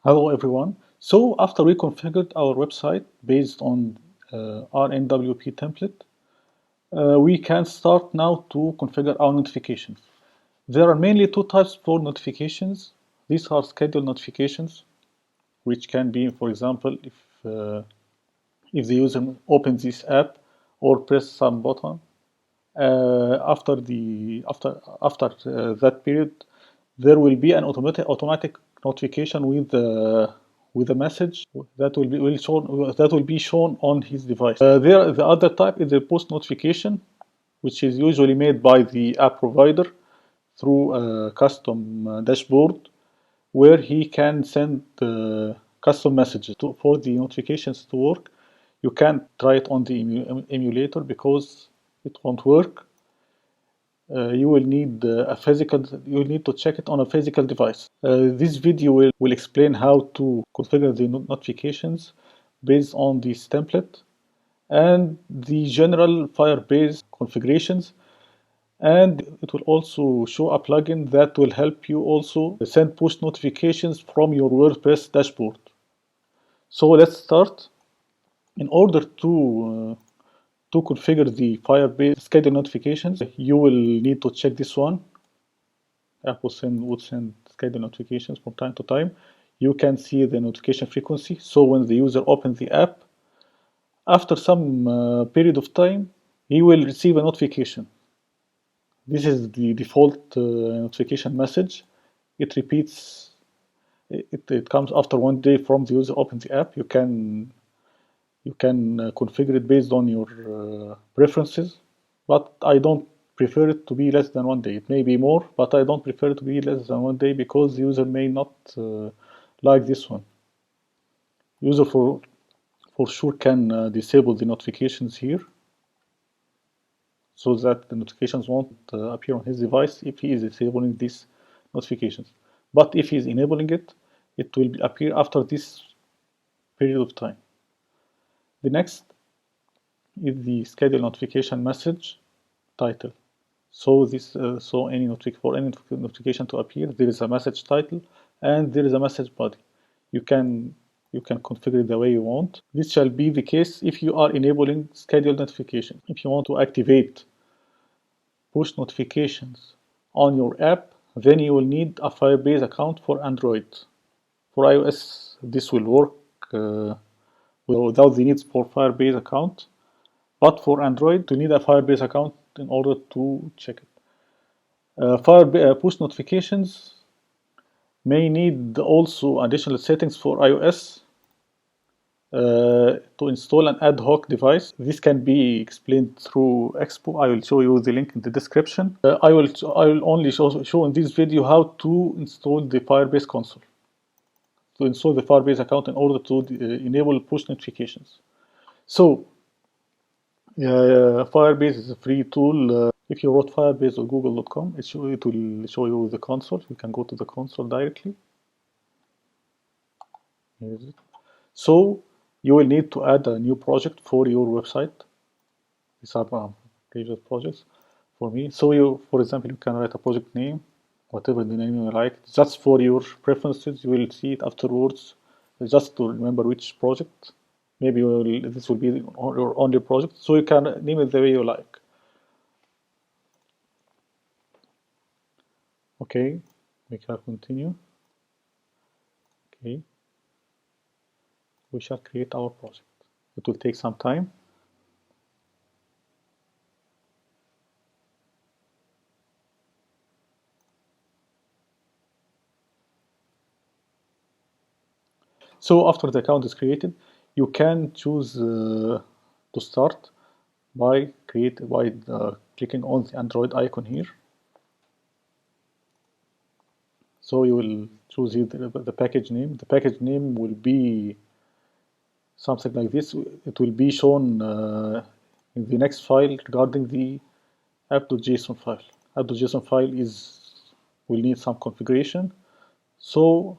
Hello everyone. So after we configured our website based on RNWP template, we can start now to configure our notifications. There are mainly two types for notifications. These are scheduled notifications, which can be, for example, if the user opens this app or press some button. After that period, there will be an automatic notification with a message that will be shown on his device. The other type is the push notification, which is usually made by the app provider through a custom dashboard, where he can send custom messages for the notifications to work. You can't try it on the emulator because it won't work. You will need you will need to check it on a physical device. This video will explain how to configure the notifications based on this template and the general Firebase configurations, and it will also show a plugin that will help you also send push notifications from your WordPress dashboard. So let's start. In order to configure the Firebase schedule notifications, you will need to check this one. App would send schedule notifications from time to time. You can see the notification frequency. So when the user opens the app, after some period of time, he will receive a notification. This is the default notification message. It repeats. It comes after 1 day from the user opens the app. You can configure it based on your preferences, but I don't prefer it to be less than 1 day. It may be more, but I don't prefer it to be less than 1 day because the user may not like this one. User for sure can disable the notifications here, so that the notifications won't appear on his device if he is disabling these notifications. But if he is enabling it, it will appear after this period of time. The next is the schedule notification message title. So for any notification to appear, there is a message title and there is a message body. You can configure it the way you want. This shall be the case if you are enabling scheduled notifications. If you want to activate push notifications on your app, then you will need a Firebase account for Android. For iOS, this will work without the need for Firebase account, but for Android, you need a Firebase account in order to check it. Push notifications may need also additional settings for iOS to install an ad hoc device. This can be explained through Expo. I will show you the link in the description. I will only show in this video how to install the Firebase console, to install the Firebase account in order to enable push notifications. So Firebase is a free tool. If you wrote Firebase or google.com, it will show you the console. You can go to the console directly. Here is it. So you will need to add a new project for your website. These are previous projects for me. So for example, you can write a project name, whatever the name you like, just for your preferences. You will see it afterwards, just to remember which project. Maybe this will be your only project, so you can name it the way you like. Okay, we can continue. Okay, we shall create our project. It will take some time. So after the account is created, you can choose to start by clicking on the Android icon here. So you will choose here the package name. The package name will be something like this. It will be shown in the next file regarding the app.json file. App.json file will need some configuration. So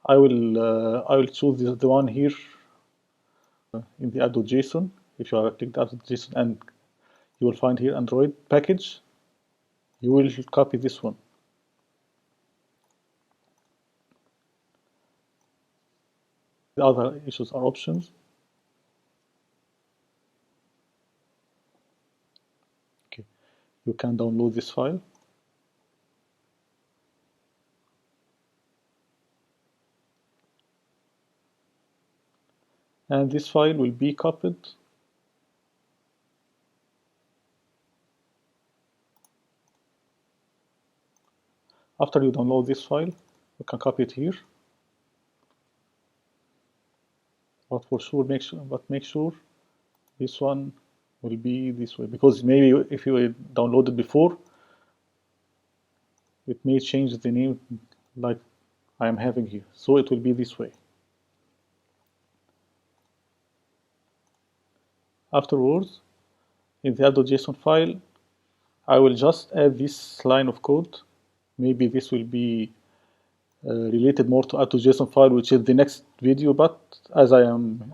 I will choose the one here in the app.json. If you are clicked app.json and you will find here Android package, you will copy this one. The other issues are options. Okay, you can download this file. And this file will be copied after you download this file. You can copy it here, but for sure make sure this one will be this way, because maybe if you downloaded before, it may change the name like I am having here, so it will be this way. Afterwards, in the app.json file, I will just add this line of code. Maybe this will be related more to app.json file, which is the next video, but as I'm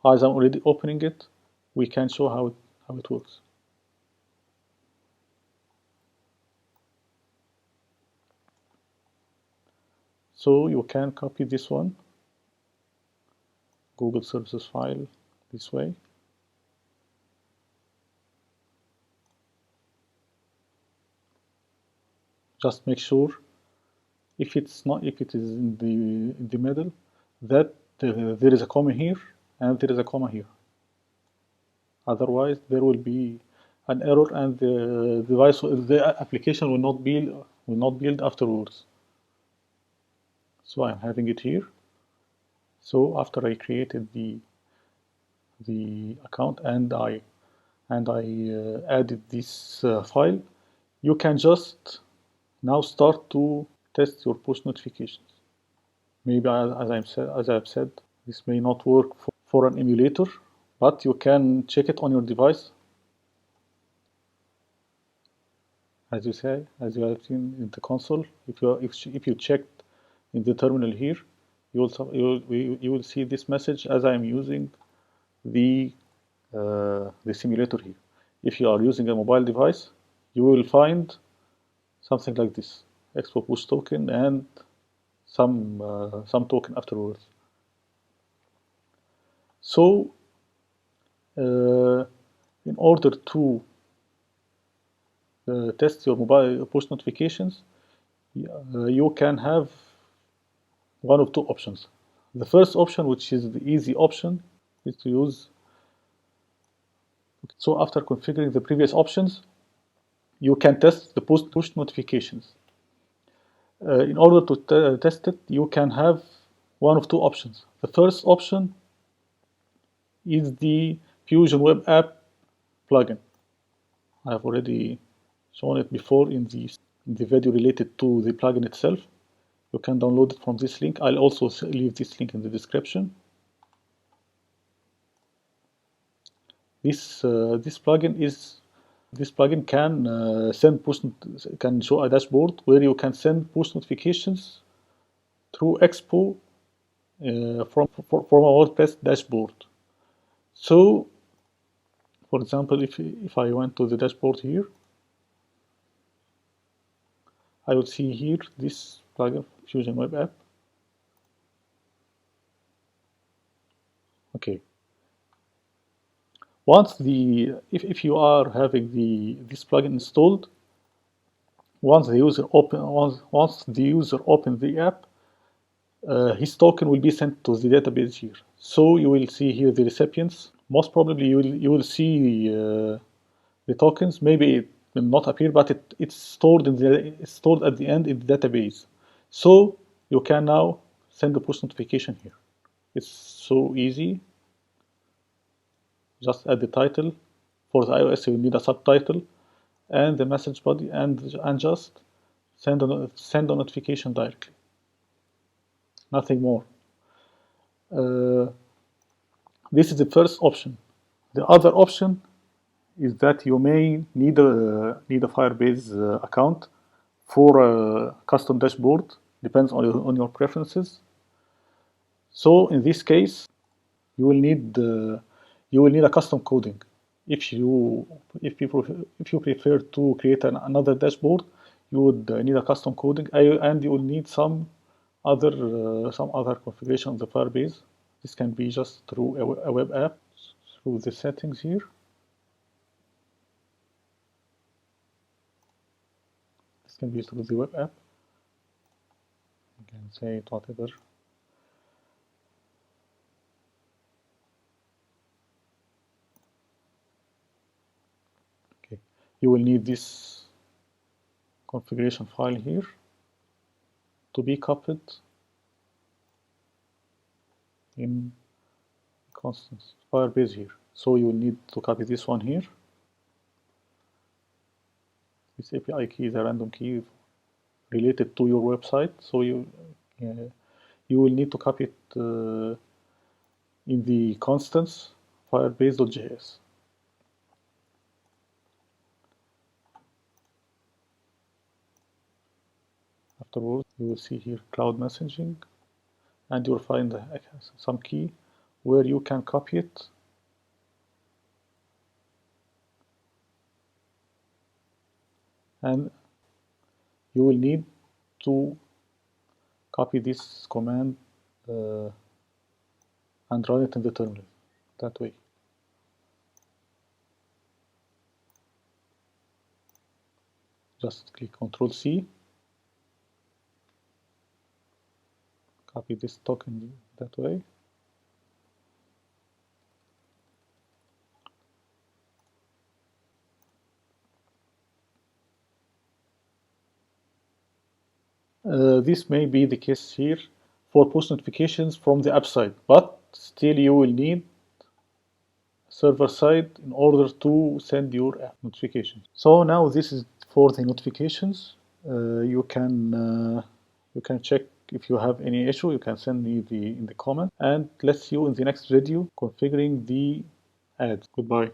already opening it, we can show how it works. So you can copy this one, Google Services file, this way. Just make sure if it is in the middle, that there is a comma here and there is a comma here. Otherwise, there will be an error, and the application will not build afterwards. So I'm having it here. So after I created the account and I added this file, you can just now start to test your push notifications. Maybe as I've said, this may not work for an emulator, but you can check it on your device. As you have seen in the console, if you checked in the terminal here, you will see this message as I am using the simulator here. If you are using a mobile device, you will find something like this: expo push token and some token afterwards. So in order to test your mobile push notifications, you can have one of two options. The first option, which is the easy option, is to use. So after configuring the previous options, you can test the push notifications. In order to test it, you can have one of two options. The first option is the Fusion Web App plugin. I have already shown it before in the video related to the plugin itself. You can download it from this link. I'll also leave this link in the description. This plugin can show a dashboard where you can send push notifications through Expo from a WordPress dashboard. So, for example, if I went to the dashboard here, I would see here this plugin, Fusion Web App. Okay. If you are having this plugin installed, once the user opens the app, his token will be sent to the database here. So you will see here the recipients. Most probably you will see the tokens. Maybe it will not appear, but it's stored at the end in the database. So you can now send a push notification here. It's so easy. Just add the title. For the iOS, you need a subtitle and the message body, and just send a notification directly. Nothing more. This is the first option. The other option is that you may need a Firebase account for a custom dashboard. Depends on your preferences. So in this case, you will need a custom coding. If you prefer to create another dashboard, you would need a custom coding, and you will need some other configuration of the Firebase. This can be just through a web app, through the settings here. This can be through the web app. You can say it whatever. Okay, you will need this configuration file here to be copied in constants Firebase here. So you will need to copy this one here. This API key is a random key related to your website, so you will need to copy it in the constants firebase.js. Afterwards, you will see here cloud messaging, and you will find some key where you can copy it. And you will need to copy this command and run it in the terminal that way. Just click Ctrl C, copy this token that way. This may be the case here for push notifications from the app side, but still you will need server side in order to send your app notifications. So now this is for the notifications. You can check if you have any issue. You can send me in the comment, and let's see you in the next video configuring the ads. Goodbye.